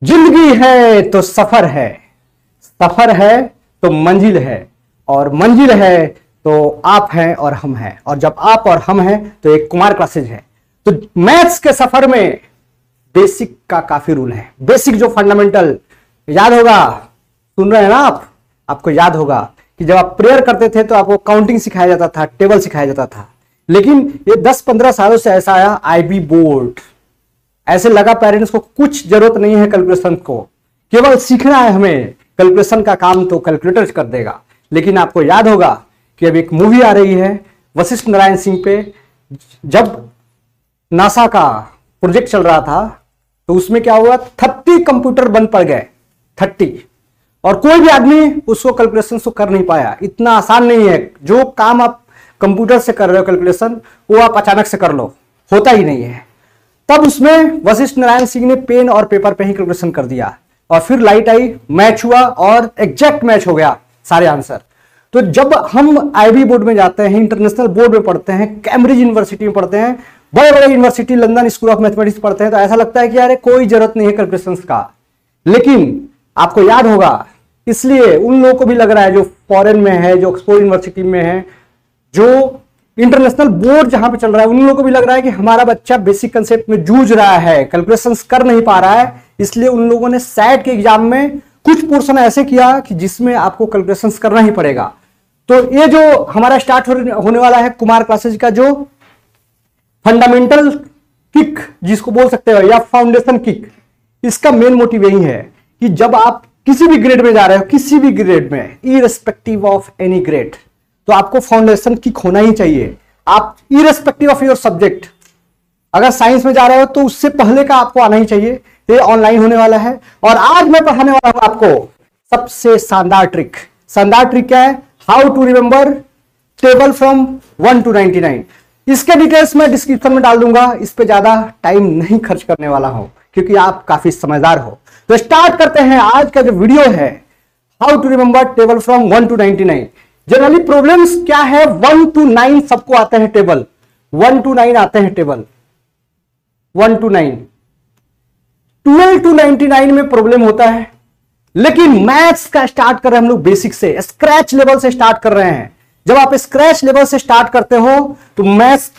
जिंदगी है तो सफर है तो मंजिल है, और मंजिल है तो आप हैं और हम हैं, और जब आप और हम हैं तो एक कुमार क्लासेज है। तो मैथ्स के सफर में बेसिक का काफी रूल है। बेसिक जो फंडामेंटल याद होगा, सुन रहे हैं ना आप, आपको याद होगा कि जब आप प्रेयर करते थे तो आपको काउंटिंग सिखाया जाता था, टेबल सिखाया जाता था। लेकिन ये 10-15 सालों से ऐसा आया, आईबी बोर्ड ऐसे लगा पेरेंट्स को कुछ जरूरत नहीं है कैलकुलेशन को, केवल सीखना है हमें, कैलकुलेशन का काम तो कैलकुलेटर कर देगा। लेकिन आपको याद होगा कि अब एक मूवी आ रही है वशिष्ठ नारायण सिंह पे, जब नासा का प्रोजेक्ट चल रहा था तो उसमें क्या हुआ, 30 कंप्यूटर बंद पड़ गए, 30, और कोई भी आदमी उसको कैलकुलेशन को कर नहीं पाया। इतना आसान नहीं है, जो काम आप कंप्यूटर से कर रहे हो कैलकुलेशन, वो आप अचानक से कर लो, होता ही नहीं है। तब उसमें वशिष्ठ नारायण सिंह ने पेन और पेपर पे ही कैलकुलेशन कर दिया, और फिर लाइट आई, मैच हुआ और एग्जैक्ट मैच हो गया सारे आंसर। तो जब हम आईबी बोर्ड में जाते हैं, इंटरनेशनल बोर्ड में पढ़ते हैं, कैम्ब्रिज यूनिवर्सिटी में पढ़ते हैं, बड़े बड़े university, London school of mathematics पढ़ते हैं, तो ऐसा लगता है कि यार कोई जरूरत नहीं है कैलकुलेशंस का। लेकिन आपको याद होगा, इसलिए उन लोगों को भी लग रहा है जो फॉरेन में है, जो ऑक्सफोर्ड यूनिवर्सिटी में है, जो इंटरनेशनल बोर्ड जहां पे चल रहा है, उन लोगों को भी लग रहा है कि हमारा बच्चा बेसिक कंसेप्ट में जूझ रहा है, कैलकुलेशंस कर नहीं पा रहा है। इसलिए उन लोगों ने सैट के एग्जाम में कुछ पोर्शन ऐसे किया कि जिसमें आपको कैलकुलेशंस करना ही पड़ेगा। तो ये जो हमारा स्टार्ट होने वाला है कुमार क्लासेज का जो फंडामेंटल किक जिसको बोल सकते हो, या फाउंडेशन किक, इसका मेन मोटिव यही है कि जब आप किसी भी ग्रेड में जा रहे हो, किसी भी ग्रेड में, इररिस्पेक्टिव ऑफ एनी ग्रेड, तो आपको फाउंडेशन किक होना ही चाहिए। आप इररिस्पेक्टिव ऑफ योर सब्जेक्ट, अगर साइंस में जा रहे हो तो उससे पहले का आपको आना ही चाहिए। ये ऑनलाइन होने वाला है, और आज मैं पढ़ाने वाला हूं आपको सबसे शानदार ट्रिक। शानदार ट्रिक क्या है, how to remember table from 1 to 99। इसके डिटेल्स मैं डिस्क्रिप्शन में डाल दूंगा, इस पे ज्यादा टाइम नहीं खर्च करने वाला हूं क्योंकि आप काफी समझदार हो। तो स्टार्ट करते हैं आज का जो वीडियो है, how to remember table from 1 to 99। Generally problems क्या है, 1 to 9 सबको आते हैं टेबल, 1 to 9 आते हैं टेबल, 1 to 9। 12 to 99 में प्रॉब्लम होता है। लेकिन मैथ्स का स्टार्ट कर रहे हैं हम लोग बेसिक से, स्क्रैच लेवल से स्टार्ट कर रहे हैं। जब आप स्क्रैच लेवल से स्टार्ट करते हो तो मैथ्स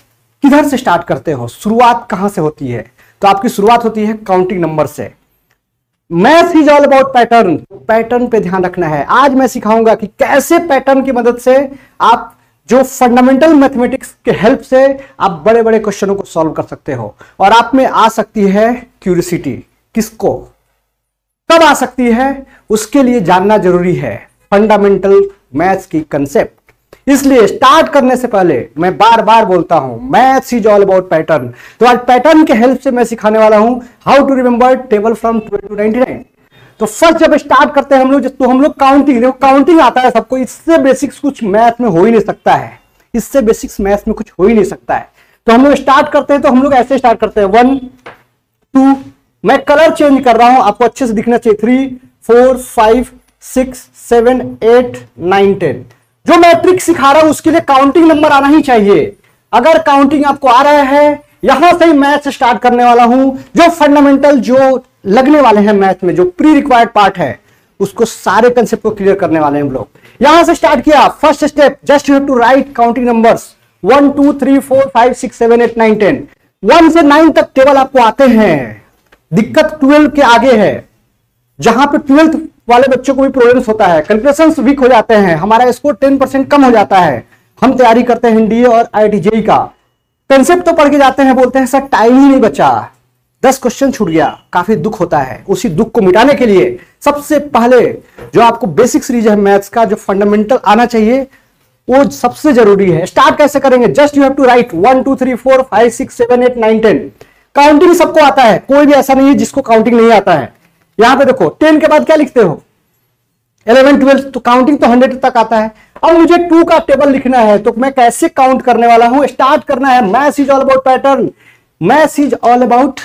किधर से स्टार्ट करते हो, शुरुआत कहां से होती है, तो आपकी शुरुआत होती है काउंटिंग नंबर से। Maths is all about pattern, pattern पे ध्यान रखना है। आज मैं सिखाऊंगा कि कैसे पैटर्न की मदद से आप जो फंडामेंटल मैथमेटिक्स के हेल्प से आप बड़े बड़े क्वेश्चनों को सॉल्व कर सकते हो। और आप में आ सकती है क्यूरियोसिटी, किसको कब आ सकती है, उसके लिए जानना जरूरी है फंडामेंटल मैथ्स की कंसेप्ट। इसलिए स्टार्ट करने से पहले मैं बार बार बोलता हूं, maths is all about pattern. तो आज पैटर्न के हेल्प से मैं सिखाने वाला हूं how to remember table from 12 to 99। तो फर्स्ट जब स्टार्ट करते हैं हम लोग, तो हम लोग काउंटिंग, देखो काउंटिंग आता है सबको, इससे बेसिक्स कुछ मैथ में हो ही नहीं सकता है, इससे बेसिक्स मैथ में कुछ हो ही नहीं सकता है। तो हम लोग स्टार्ट करते हैं, तो हम लोग ऐसे स्टार्ट करते हैं 1 2, मैं कलर चेंज कर रहा हूं, आपको अच्छे से दिखना चाहिए, 3 4 5 6 7 8 9 10। जो मैं ट्रिक सिखा रहा हूं उसके लिए काउंटिंग नंबर आना ही चाहिए। अगर काउंटिंग आपको आ रहा है, यहां से ही मैथ स्टार्ट करने वाला हूं। जो फंडामेंटल जो लगने वाले हैं मैथ में, जो प्री रिक्वायर्ड पार्ट है, उसको सारे कंसेप्ट को क्लियर करने वाले हैं हम लोग। यहां से स्टार्ट किया, first step, just you have to write counting numbers 1 2 3 4 5 6 7 8 9 10। 1 से 9 तक टेबल आपको आते हैं। दिक्कत 12 के आगे है, जहां पे 12th वाले बच्चों को भी प्रॉब्लम्स होता है, कैलकुलेशंस वीक हो जाते हैं, हमारा स्कोर 10% कम हो जाता है। हम तैयारी करते हैं एनडीए और आईआईटी जेईई का, कंसेप्ट तो पढ़ के जाते हैं, बोलते हैं सर टाइम ही नहीं बचा, 10 क्वेश्चन छूट गया, काफी दुख होता है। उसी दुख को मिटाने के लिए सबसे पहले जो आपको बेसिक सीरीज है मैथ्स का, जो फंडामेंटल आना चाहिए, वो सबसे जरूरी है। स्टार्ट कैसे करेंगे, just you have to write 1 2 3 4 5 6 7 8 9 10। Counting सबको आता है, कोई भी ऐसा नहीं है जिसको काउंटिंग नहीं आता है। यहां पे देखो 10 के बाद क्या लिखते हो, 11 12, तो काउंटिंग तो 100 तक आता है। अब मुझे 2 का टेबल लिखना है, तो मैं कैसे काउंट करने वाला हूं, स्टार्ट करना है। Maths is all about pattern, maths is all about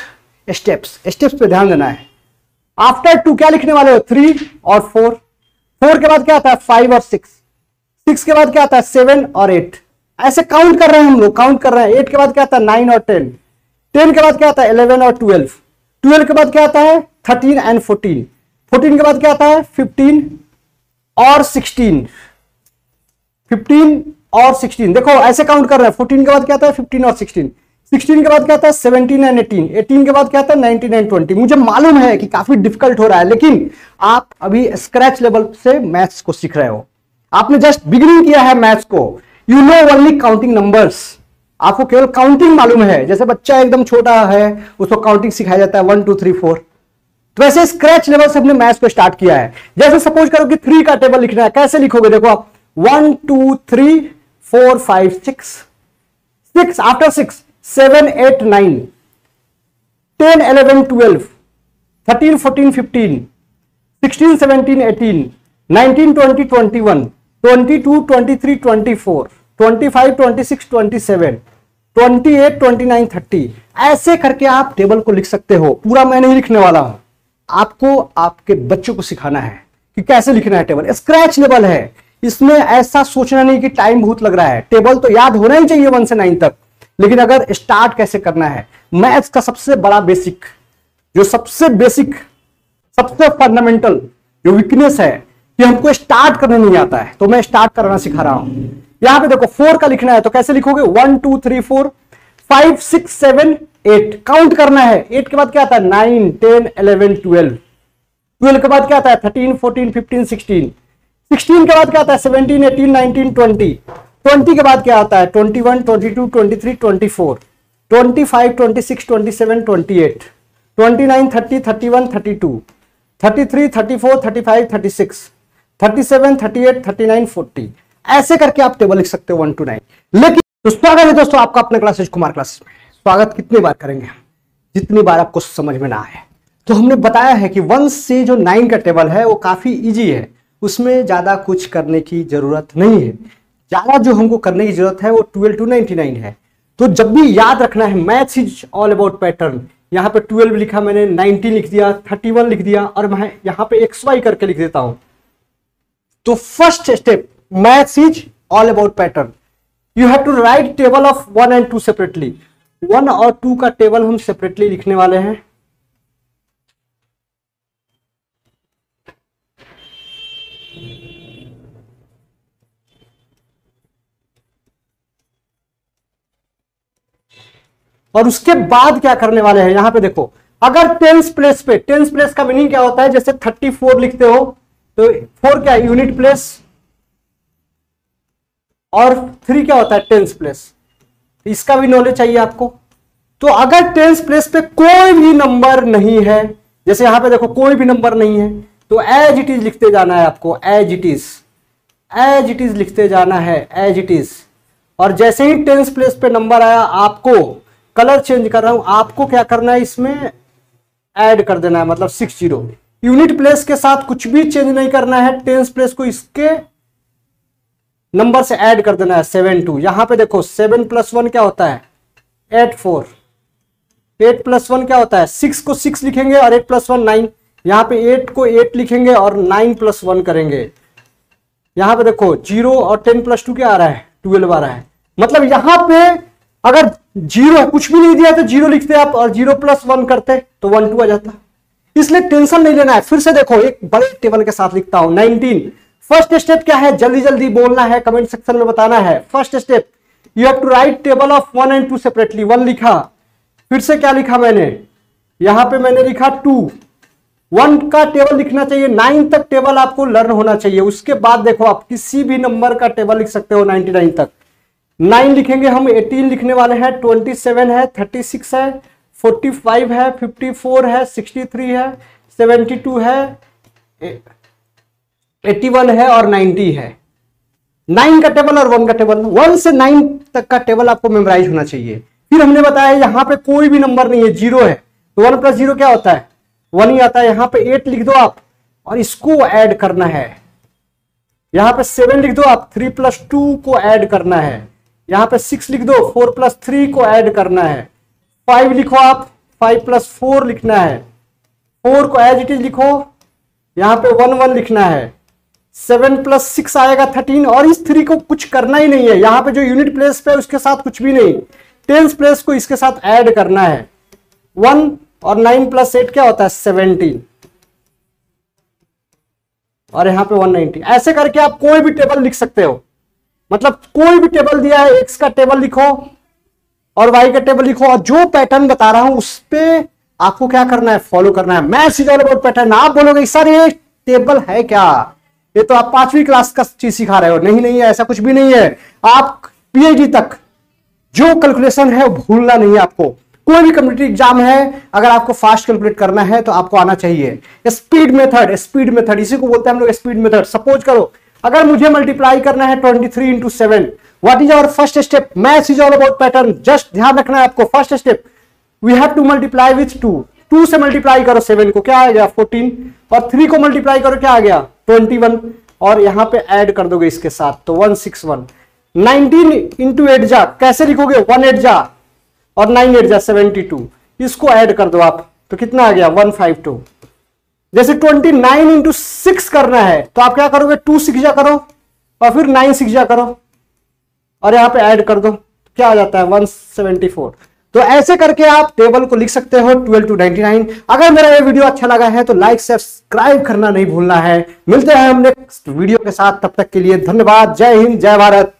steps, steps पे ध्यान देना है। आफ्टर 2 क्या लिखने वाले हो, 3 और 4। 4 के बाद क्या आता है, 5 और 6। 6 के बाद क्या आता है, 7 और 8। ऐसे काउंट कर रहे हैं हम लोग, काउंट कर रहे हैं। 8 के बाद क्या आता है, 9 और 10। 10 के बाद क्या आता है, 11 और 12। 12 के बाद क्या आता है, 13 एंड 14। 14 के बाद क्या आता है 15 और 16। 15 और 16 देखो ऐसे काउंट कर रहे हैं। 14 के बाद क्या आता है 15 और 16। 16 के बाद क्या आता है 17 एंड 18। 18 के बाद क्या आता है 19 एंड 20। मुझे मालूम है कि काफी डिफिकल्ट हो रहा है, लेकिन आप अभी स्क्रैच लेवल से मैथ्स को सीख रहे हो, आपने जस्ट बिगिनिंग किया है मैथ्स को। You know only counting numbers, आपको केवल काउंटिंग मालूम है। जैसे बच्चा एकदम छोटा है उसको काउंटिंग सिखाया जाता है 1 2 3 4, तो वैसे स्क्रैच लेवल से हमने मैथ्स को स्टार्ट किया है। जैसे सपोज करो कि 3 का टेबल लिखना है, कैसे लिखोगे देखो आप 1 2 3 4 5 6 आफ्टर 6 7 8 9 10 11 12 13 14 15 16 17 18 19 20 21 22 23 24 25 26 27 28 29 30। ऐसे करके आप टेबल को लिख सकते हो। पूरा मैं नहीं लिखने वाला हूं, आपको आपके बच्चों को सिखाना है कि कैसे लिखना है टेबल। स्क्रैच लेवल है, इसमें ऐसा सोचना नहीं कि टाइम बहुत लग रहा है। टेबल तो याद होना ही चाहिए 1 से 9 तक, लेकिन अगर स्टार्ट कैसे करना है, मैथ्स का सबसे बड़ा बेसिक, जो सबसे बेसिक सबसे फंडामेंटल जो वीकनेस है कि हमको स्टार्ट करने नहीं आता है, तो मैं स्टार्ट करना सिखा रहा हूं। यहां पे देखो 4 का लिखना है तो कैसे लिखोगे 1 2 3 4 5 6 7 8 काउंट करना है। 8 के बाद क्या आता है 9 10 11 12। 12 के बाद क्या आता है 13 14 15 16। 16 के बाद क्या आता है 17 18 19 20। 20 के बाद क्या आता है 21 22 23 24 25 26 27 28 29 30 31 32 33 34 35 36 37 38 39 40। ऐसे करके आप टेबल लिख सकते हो 1 to 9। लेकिन तो स्वागत है दोस्तों आपका अपने क्लासेज कुमार क्लासेस में। स्वागत कितनी बार करेंगे हम, जितनी बार आपको समझ में ना आए। तो हमने बताया है कि 1 से जो 9 का टेबल है वो काफी इजी है, उसमें ज्यादा कुछ करने की जरूरत नहीं है। ज्यादा जो हमको करने की जरूरत है वो 12 to 99 है। तो जब भी याद रखना है maths is all about pattern. यहाँ पे 12 लिखा मैंने, 19 लिख दिया, 31 लिख दिया, और मैं यहाँ पे XY करके लिख देता हूं। तो first step maths is all about pattern. You have to write table of 1 and 2 separately. 1 और 2 का टेबल हम सेपरेटली लिखने वाले हैं। और उसके बाद क्या करने वाले हैं, यहां पे देखो अगर टेंस प्लेस पे, टेंस प्लेस का मीनिंग क्या होता है, जैसे 34 लिखते हो तो 4 क्या है यूनिट प्लेस, और 3 क्या होता है टेंस प्लेस। इसका भी नॉलेज चाहिए आपको। तो अगर टेंस प्लेस पे कोई भी नंबर नहीं है, जैसे यहां पे देखो कोई भी नंबर नहीं है, तो एज इट इज लिखते जाना है आपको। एज इट इज लिखते जाना है, एज इट इज। और जैसे ही टेंस प्लेस पे नंबर आया, आपको कलर चेंज कर रहा हूं, आपको क्या करना है इसमें ऐड कर देना है, मतलब 60। यूनिट प्लेस के साथ कुछ भी चेंज नहीं करना है, टेंस प्लेस को इसके नंबर से ऐड कर देना है 7 2। यहां पे देखो 7 + 1 क्या होता है 8 4। 8 + 1 क्या होता है 6 को 6 लिखेंगे और 8 + 1 9। यहां पे 8 को 8 लिखेंगे और 9 + 1 करेंगे। यहां पे देखो 0 और 10 + 2 क्या आ रहा है 12 आ रहा है। मतलब यहां पे अगर 0 है, कुछ भी नहीं दिया तो 0 लिखते आप, और 0 + 1 करते तो 1 2 आ जाता। इसलिए टेंशन नहीं लेना है। फिर से देखो एक बड़े टेबल के साथ लिखता हूं 19। फर्स्ट स्टेप क्या है, जल्दी जल्दी बोलना है, कमेंट सेक्शन में बताना है। First step you have to write table of 1 and 2 separately. 1 लिखा, फिर से क्या लिखा मैंने, यहां पे मैंने लिखा 2। 1 का टेबल लिखना चाहिए, 9 तक टेबल आपको लर्न होना चाहिए। उसके बाद देखो आप किसी भी नंबर का टेबल लिख सकते हो 99 तक। 9 लिखेंगे हम, 18 लिखने वाले हैं, 27 है, 36 है, 45 है, 54 है, 63 है, 72 है, 81 है और 90 है। 9 का टेबल और 1 का टेबल, 1 से 9 तक का टेबल आपको मेमोराइज होना चाहिए। फिर हमने बताया यहां पे कोई भी नंबर नहीं है, 0 है, तो 1 + 0 क्या होता है 1 ही आता है। यहां पे 8 लिख दो आप और इसको ऐड करना है। यहां पे 7 लिख दो आप, 3 + 2 को ऐड करना है। यहां पे 6 लिख दो, 4 + 3 को ऐड करना है। 5 लिखो आप, 5 + 4 लिखना है। 4 को एज इट इज लिखो, यहां पे 1 1 लिखना है। 7 + 6 आएगा 13, और इस 3 को कुछ करना ही नहीं है। यहां पे जो यूनिट प्लेस पे उसके साथ कुछ भी नहीं, टेंस प्लेस को इसके साथ ऐड करना है। 1 और 9 + 8 क्या होता है 17, और यहाँ पे 190। ऐसे करके आप कोई भी टेबल लिख सकते हो, मतलब कोई भी टेबल दिया है, एक्स का टेबल लिखो और वाई का टेबल लिखो, और जो पैटर्न बता रहा हूं उस पे आपको क्या करना है, फॉलो करना है। Maths is all about pattern. आप बोलोगे सर ये टेबल है क्या, ये तो आप 5वीं क्लास का चीज सिखा रहे हो। नहीं नहीं, ऐसा कुछ भी नहीं है। आप पीएचडी तक जो कैलकुलेशन है वो भूलना नहीं है आपको। कोई भी कम्पिटिटिव एग्जाम है, अगर आपको फास्ट कैलकुलेट करना है तो आपको आना चाहिए। स्पीड मेथड, स्पीड मेथड इसी को बोलते हैं हम लोग, स्पीड मेथड। सपोज करो अगर मुझे मल्टीप्लाई करना है 23 × 7, what is our first step? Maths is all about pattern. Just ध्यान रखना है आपको, first step we have to multiply with 2। 2 से मल्टीप्लाई करो 7 को, क्या आ गया 14, और 3 को मल्टीप्लाई करो क्या आ गया 21, और यहां पे ऐड कर दोगे इसके साथ तो 161। 19 × 8 जा कैसे लिखोगे, 1 8 जा और 9 8 जा 72, इसको ऐड कर दो आप तो कितना आ गया 152। जैसे 29 × 6 करना है तो आप क्या करोगे, 2 6 जा करो और फिर 9 6 जा करो और यहां पे ऐड कर दो, क्या आ जाता है 174। तो ऐसे करके आप टेबल को लिख सकते हो 12 to 99। अगर मेरा ये वीडियो अच्छा लगा है तो लाइक सब्सक्राइब करना नहीं भूलना है। मिलते हैं हम नेक्स्ट वीडियो के साथ, तब तक के लिए धन्यवाद। जय हिंद, जय भारत।